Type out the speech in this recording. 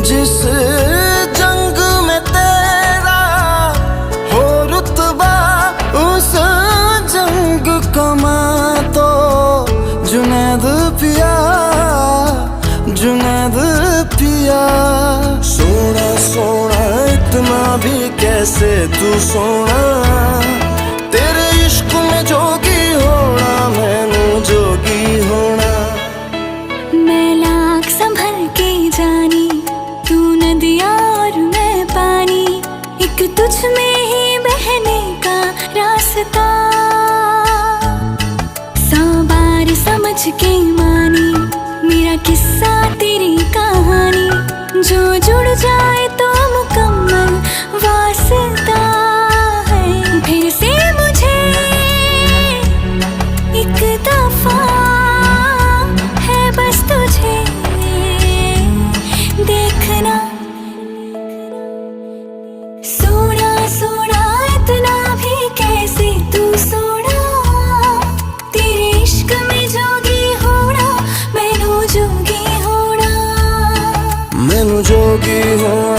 जिस जंग में तेरा हो रुतबा, उस जंग कमा तो जुनैद पिया, जुनैद पिया। सोना सोना इतना भी कैसे तू सोना, तेरे इश्क में जोगी होना, मैनू जोगी होना। मैं लाख संभल के जानी, तू नदिया और मैं पानी, एक तुझ में ही बहने का रास्ता। 100 बार समझ के मानी मेरा किस्सा तेरी कहानी, जो जुड़ जाए तो मुकम्मल वास्ता है। फिर से मुझे एक दफा है बस तुझे देखना। सोना सोना इतना भी कैसे तू सोना, तेरे इश्क में जोगी होना, मैनू जोगी होना, मैनू जोगी होना।